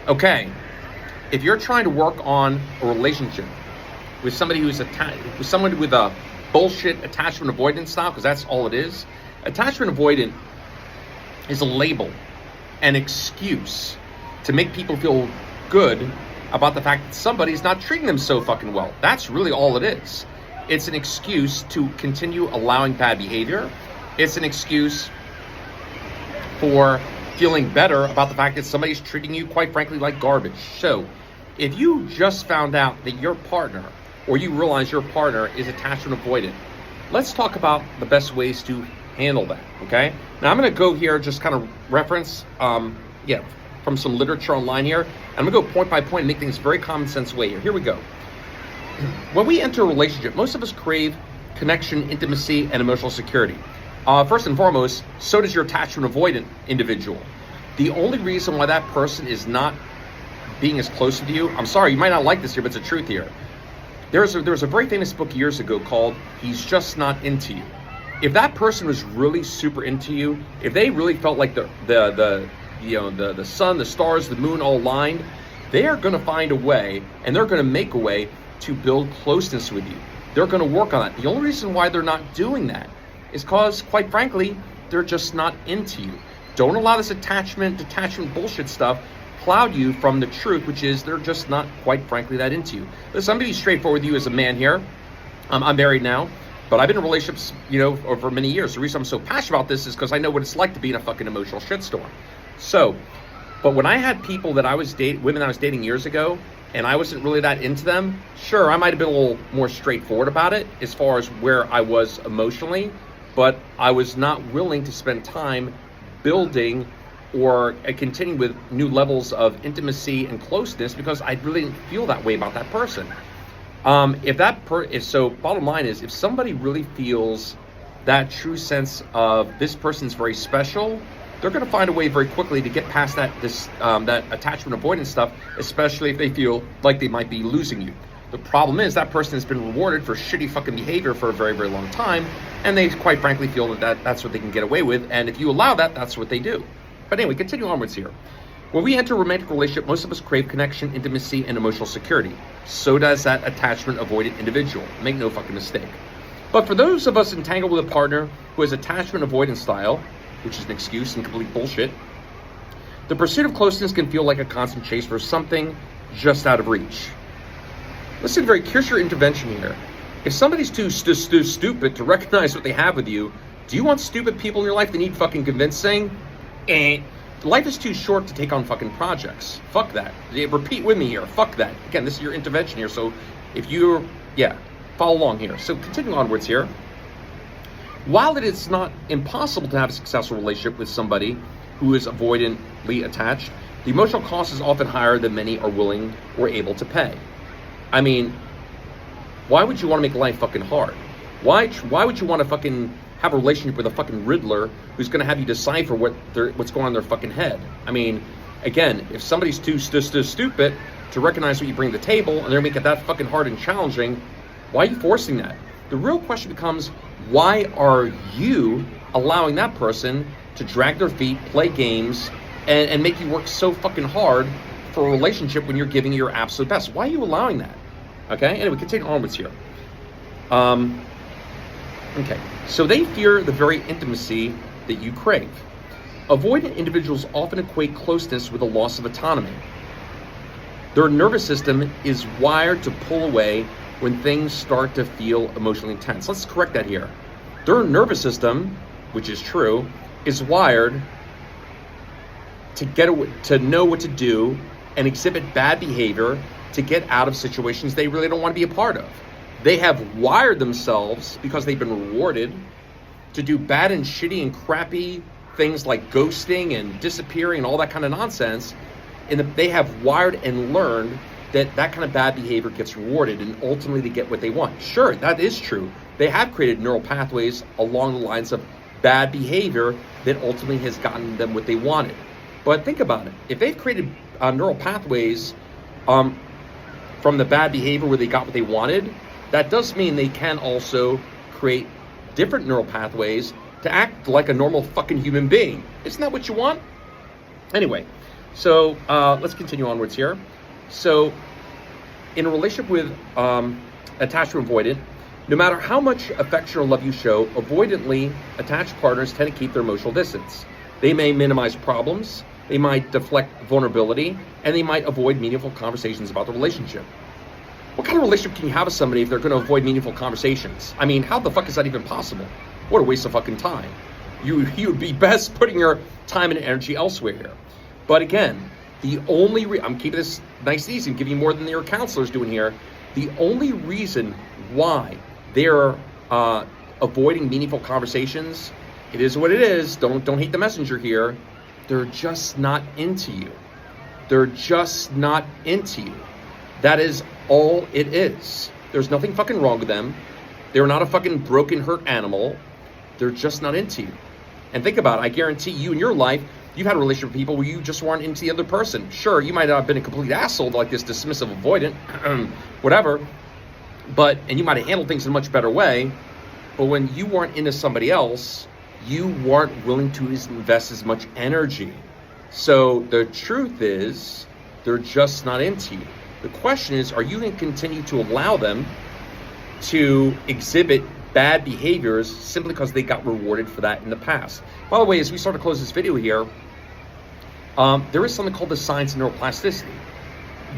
Okay, if you're trying to work on a relationship with somebody who's with someone with a bullshit attachment avoidance style, because that's all it is. Attachment avoidant is a label, an excuse to make people feel good about the fact that somebody's not treating them so fucking well. That's really all it is. It's an excuse to continue allowing bad behavior. It's an excuse for feeling better about the fact that somebody's treating you, quite frankly, like garbage. So if you just found out that your partner, or you realize your partner is attachment avoidant, let's talk about the best ways to handle that, okay? Now I'm gonna go here, just kind of reference, from some literature online here. I'm gonna go point by point and make things very common sense way here. Here we go. When we enter a relationship, most of us crave connection, intimacy, and emotional security. First and foremost, so does your attachment avoidant individual. The only reason why that person is not being as close to you, I'm sorry, you might not like this here, but it's the truth here. There was a very famous book years ago called He's Just Not Into You. If that person was really super into you, if they really felt like the sun, the stars, the moon all aligned, they are going to find a way, and they're going to make a way to build closeness with you. They're going to work on that. The only reason why they're not doing that is because, quite frankly, they're just not into you. Don't allow this detachment bullshit stuff cloud you from the truth, which is they're just not, quite frankly, that into you. Listen, I'm going to be straightforward with you as a man here. I'm married now, but I've been in relationships, over many years. The reason I'm so passionate about this is because I know what it's like to be in a fucking emotional shitstorm. So, but when I had people that I was women I was dating years ago, and I wasn't really that into them, sure, I might have been a little more straightforward about it as far as where I was emotionally, but I was not willing to spend time building or continue with new levels of intimacy and closeness because I really didn't feel that way about that person. So bottom line is, if somebody really feels that true sense of this person's very special, they're going to find a way very quickly to get past that attachment avoidance stuff, especially if they feel like they might be losing you. The problem is that person has been rewarded for shitty fucking behavior for a very, very long time, and they quite frankly feel that that's what they can get away with, and if you allow that, that's what they do. But anyway, continue onwards here. When we enter a romantic relationship, most of us crave connection, intimacy, and emotional security. So does that attachment avoidant individual. Make no fucking mistake. But for those of us entangled with a partner who has attachment avoidance style, which is an excuse and complete bullshit, the pursuit of closeness can feel like a constant chase for something just out of reach. Listen here's your intervention here. If somebody's too stupid to recognize what they have with you, do you want stupid people in your life that need fucking convincing? Life is too short to take on fucking projects. Fuck that. Repeat with me here. Fuck that. Again, this is your intervention here. So if follow along here. So continue onwards here. While it is not impossible to have a successful relationship with somebody who is avoidantly attached, the emotional cost is often higher than many are willing or able to pay. I mean, why would you want to make life fucking hard? Why would you want to fucking have a relationship with a fucking Riddler who's going to have you decipher what's going on in their fucking head? I mean, again, if somebody's too stupid to recognize what you bring to the table and they're making it that fucking hard and challenging, why are you forcing that? The real question becomes, why are you allowing that person to drag their feet, play games, and make you work so fucking hard for a relationship when you're giving your absolute best? Why are you allowing that? Okay, anyway, continue onwards here. Okay, so they fear the very intimacy that you crave. Avoidant individuals often equate closeness with a loss of autonomy. Their nervous system is wired to pull away when things start to feel emotionally intense. Let's correct that here. Their nervous system, which is true, is wired to know what to do and exhibit bad behavior to get out of situations they really don't want to be a part of. They have wired themselves, because they've been rewarded, to do bad and shitty and crappy things like ghosting and disappearing and all that kind of nonsense. And they have wired and learned that kind of bad behavior gets rewarded, and ultimately they get what they want. Sure, that is true. They have created neural pathways along the lines of bad behavior that ultimately has gotten them what they wanted. But think about it. If they've created neural pathways from the bad behavior where they got what they wanted, that does mean they can also create different neural pathways to act like a normal fucking human being. Isn't that what you want? Anyway, So let's continue onwards here. So in a relationship with attachment avoidant, no matter how much affection or love you show, avoidantly attached partners tend to keep their emotional distance. They may minimize problems, they might deflect vulnerability, and they might avoid meaningful conversations about the relationship. What kind of relationship can you have with somebody if they're going to avoid meaningful conversations? I mean, how the fuck is that even possible? What a waste of fucking time. You would be best putting your time and energy elsewhere here. But again, the only I'm keeping this nice and easy and giving you more than your counselor's doing here. The only reason why they're avoiding meaningful conversations, it is what it is. Don't hate the messenger here. They're just not into you. They're just not into you. That is all it is. There's nothing fucking wrong with them. They're not a fucking broken, hurt animal. They're just not into you. And think about it. I guarantee you in your life, you've had a relationship with people where you just weren't into the other person. Sure, you might not have been a complete asshole like this dismissive avoidant, whatever, and you might have handled things in a much better way, but when you weren't into somebody else, you weren't willing to invest as much energy. So the truth is, they're just not into you. The question is, are you going to continue to allow them to exhibit bad behaviors simply because they got rewarded for that in the past? By the way, as we start to close this video here, there is something called the science of neuroplasticity.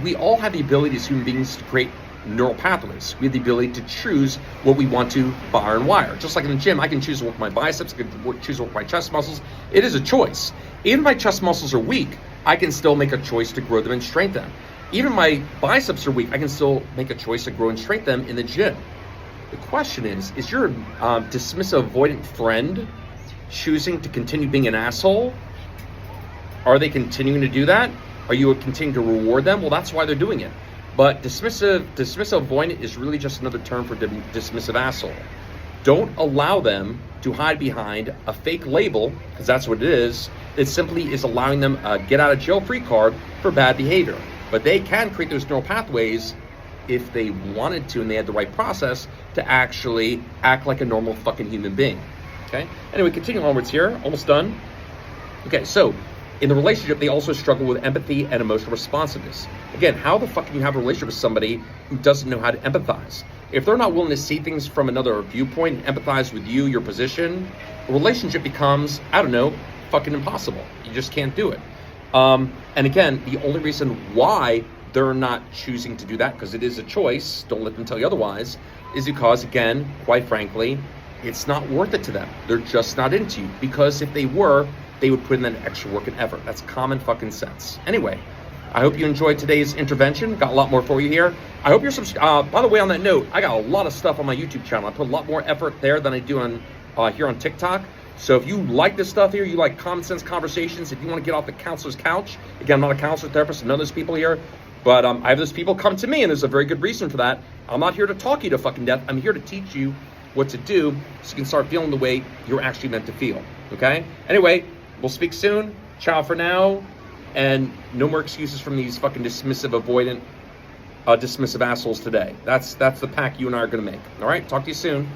We all have the ability as human beings to create neural pathways. We have the ability to choose what we want to fire and wire. Just like in the gym, I can choose to work my biceps, I can choose to work my chest muscles. It is a choice. Even if my chest muscles are weak, I can still make a choice to grow them and strengthen them. Even my biceps are weak, I can still make a choice to grow and strengthen them in the gym. The question is your dismissive avoidant friend choosing to continue being an asshole? Are they continuing to do that? Are you continuing to reward them? Well, that's why they're doing it. But dismissive avoidant is really just another term for dismissive asshole. Don't allow them to hide behind a fake label, because that's what it is. It simply is allowing them a get out of jail free card for bad behavior. But they can create those neural pathways if they wanted to and they had the right process to actually act like a normal fucking human being. Okay? Anyway, continuing onwards here, almost done. Okay, so in the relationship, they also struggle with empathy and emotional responsiveness. Again, how the fuck can you have a relationship with somebody who doesn't know how to empathize? If they're not willing to see things from another viewpoint and empathize with you, your position, the relationship becomes, I don't know, fucking impossible. You just can't do it. And again, the only reason why they're not choosing to do that, because it is a choice, don't let them tell you otherwise, is because, again, quite frankly, it's not worth it to them. They're just not into you. Because if they were, they would put in that extra work and effort. That's common fucking sense. Anyway, I hope you enjoyed today's intervention. Got a lot more for you here. I hope you're subscribed. By the way, on that note, I got a lot of stuff on my YouTube channel. I put a lot more effort there than I do on here on TikTok. So if you like this stuff here, you like common sense conversations, if you want to get off the counselor's couch, again, I'm not a counselor, therapist, none of those people here, but I have those people come to me, and there's a very good reason for that. I'm not here to talk you to fucking death. I'm here to teach you what to do so you can start feeling the way you're actually meant to feel, okay? Anyway, we'll speak soon. Ciao for now. And no more excuses from these fucking dismissive, avoidant, dismissive assholes today. That's the pact you and I are going to make. All right? Talk to you soon.